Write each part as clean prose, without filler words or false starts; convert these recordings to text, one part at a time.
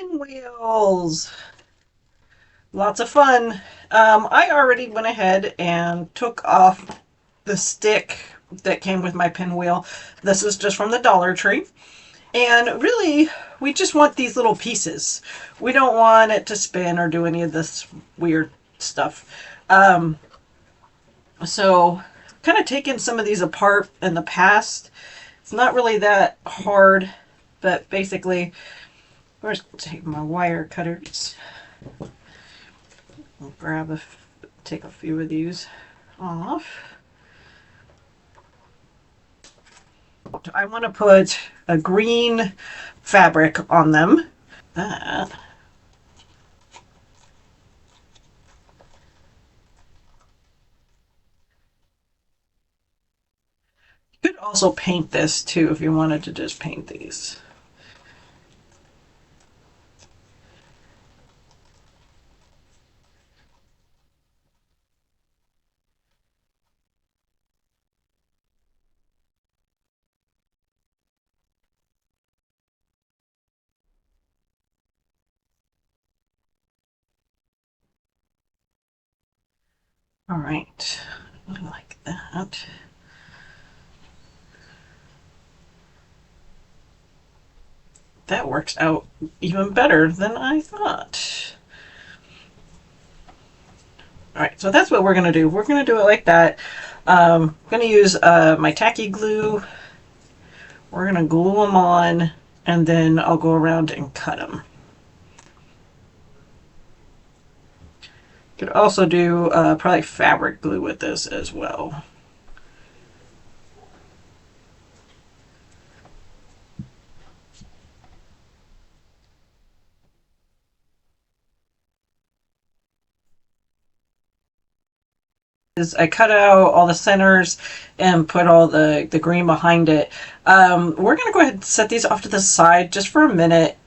Pinwheels. Lots of fun. I already went ahead and took off the stick that came with my pinwheel. This is just from the Dollar Tree. And really, we just want these little pieces. We don't want it to spin or do any of this weird stuff. So, kind of taken some of these apart in the past. It's not really that hard, but basically, where's take my wire cutters. I'll take a few of these off. I want to put a green fabric on them. That. You could also paint this too if you wanted to just paint these. All right, I like that. That works out even better than I thought. All right, so that's what we're gonna do. We're gonna do it like that. I'm gonna use my tacky glue. We're gonna glue them on, and then I'll go around and cut them. Could also do probably fabric glue with this as well. I cut out all the centers and put all the green behind it. We're going to go ahead and set these off to the side just for a minute.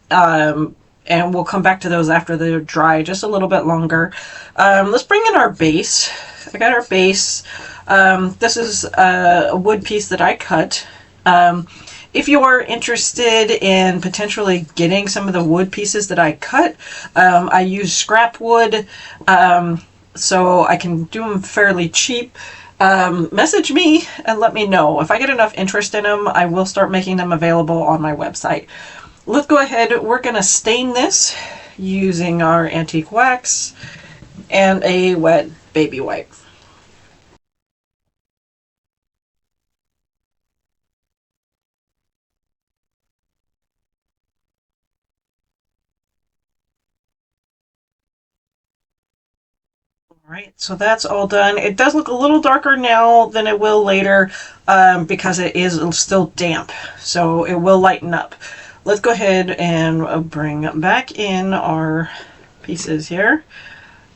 And we'll come back to those after they're dry just a little bit longer. Let's bring in our base. I got our base. This is a wood piece that I cut. If you are interested in potentially getting some of the wood pieces that I cut, I use scrap wood. So I can do them fairly cheap. Message me and let me know. If I get enough interest in them, I will start making them available on my website. Let's go ahead. We're going to stain this using our antique wax and a wet baby wipe. Right, so that's all done. It does look a little darker now than it will later because it is still damp, so it will lighten up. Let's go ahead and bring back in our pieces here,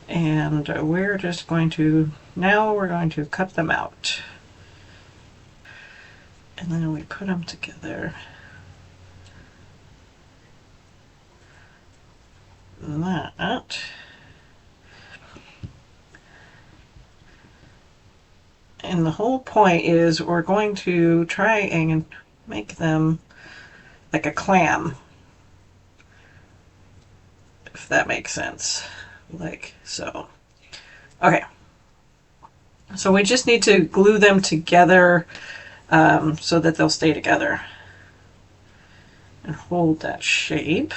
and we're just going to, now we're going to cut them out. And then we put them together. That. And the whole point is we're going to try and make them like a clam, if that makes sense, like so. Okay, so we just need to glue them together so that they'll stay together and hold that shape.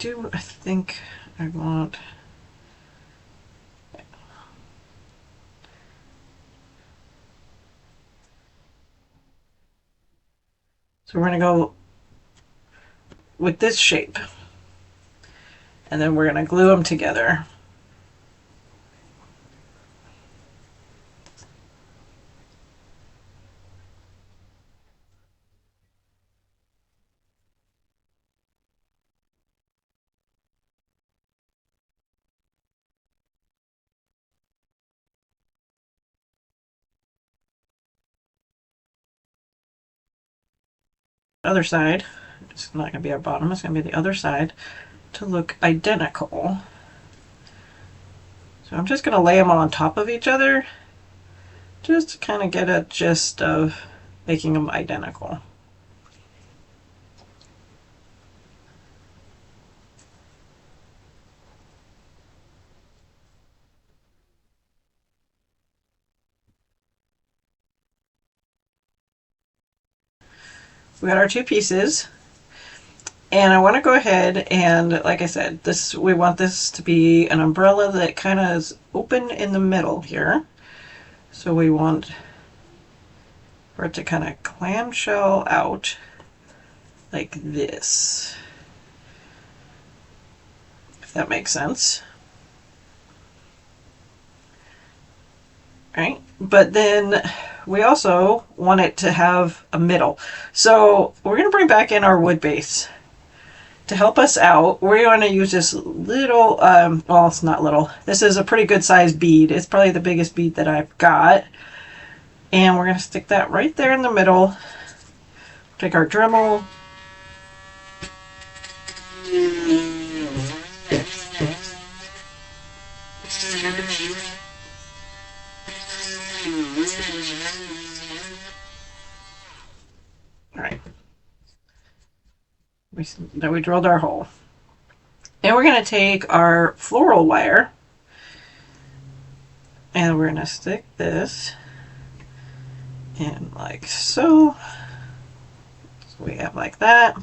I think I want, so we're going to go with this shape, and then we're going to glue them together. Other side, it's not going to be our bottom, it's going to be the other side to look identical. So I'm just going to lay them on top of each other just to kind of get a gist of making them identical. we got our two pieces. And I want to go ahead and, like I said, we want this to be an umbrella that kind of is open in the middle here. So we want for it to kind of clamshell out like this, if that makes sense. Right? But then we also want it to have a middle. So we're going to bring back in our wood base. To help us out, we're going to use this little, well, it's not little. This is a pretty good sized bead. It's probably the biggest bead that I've got. And we're going to stick that right there in the middle. Take our Dremel. All right. Then we drilled our hole. And we're going to take our floral wire and we're going to stick this in like so. So we have like that.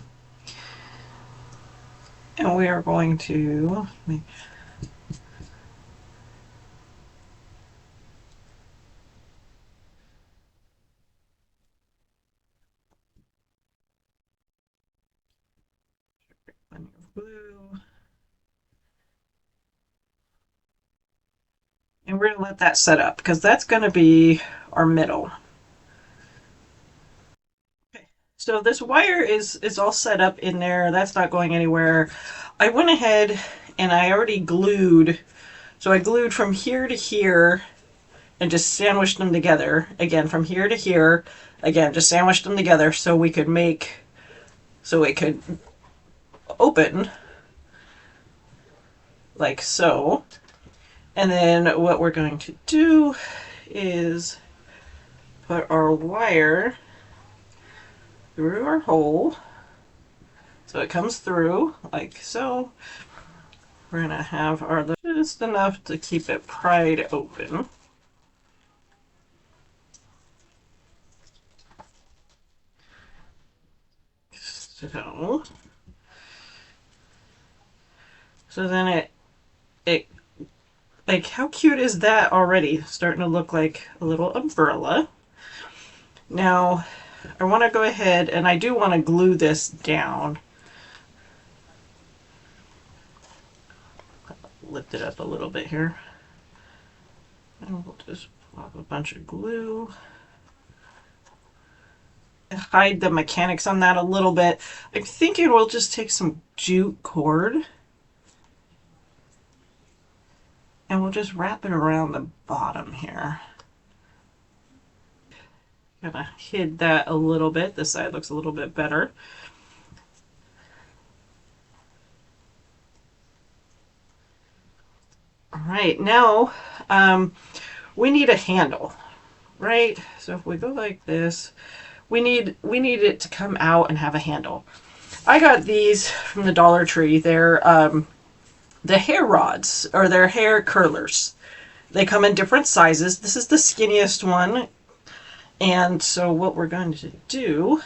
And we are going to make plenty of glue. And we're going to let that set up because that's going to be our middle. Okay, so this wire is all set up in there. That's not going anywhere. I went ahead and I already glued. So I glued from here to here and just sandwiched them together. Again, from here to here. Again, just sandwiched them together so it could open like so. And then what we're going to do is put our wire through our hole. So it comes through like so. We're going to have our just enough to keep it pried open. So then it like how cute is that already? Starting to look like a little umbrella. Now I want to go ahead and I do want to glue this down. Lift it up a little bit here. And we'll just plop a bunch of glue. Hide the mechanics on that a little bit. I'm thinking we'll just take some jute cord and we'll just wrap it around the bottom here. Kind of hid that a little bit. This side looks a little bit better. All right, now we need a handle, right? So if we go like this, we need it to come out and have a handle. I got these from the Dollar Tree. They're the hair rods, or they're hair curlers. They come in different sizes. This is the skinniest one. And so what we're going to do,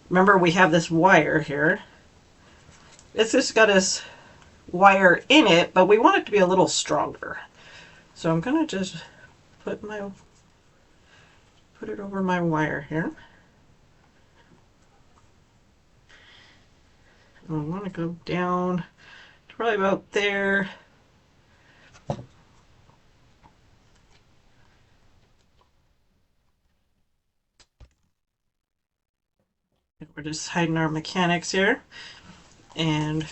remember we have this wire here. It's just got this wire in it, but we want it to be a little stronger. So I'm going to just put it over my wire here. And I want to go down to probably about there. We're just hiding our mechanics here. And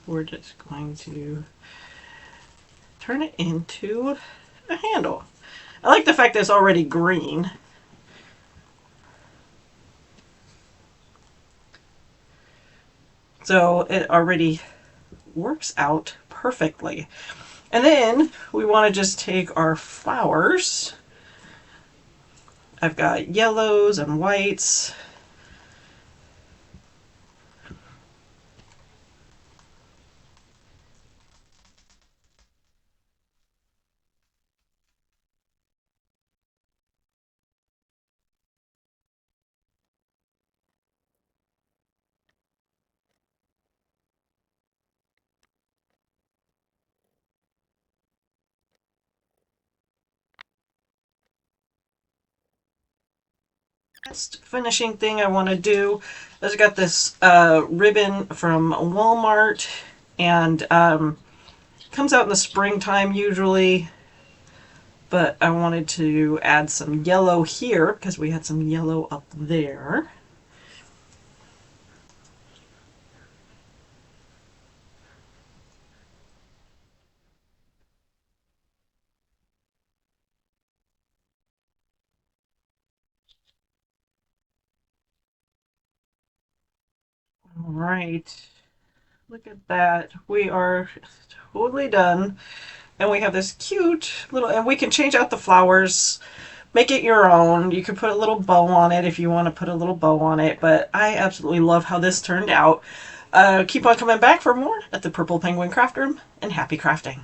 we're just going to turn it into a handle. I like the fact that it's already green. So it already works out perfectly. And then we want to just take our flowers. I've got yellows and whites. Last finishing thing I want to do is I got this ribbon from Walmart, and comes out in the springtime usually, but I wanted to add some yellow here because we had some yellow up there. All right, look at that. We are totally done. And we have this cute little, and we can change out the flowers, make it your own. You can put a little bow on it if you want to put a little bow on it, but I absolutely love how this turned out. Keep on coming back for more at the Purple Penguin Craft Room, and happy crafting.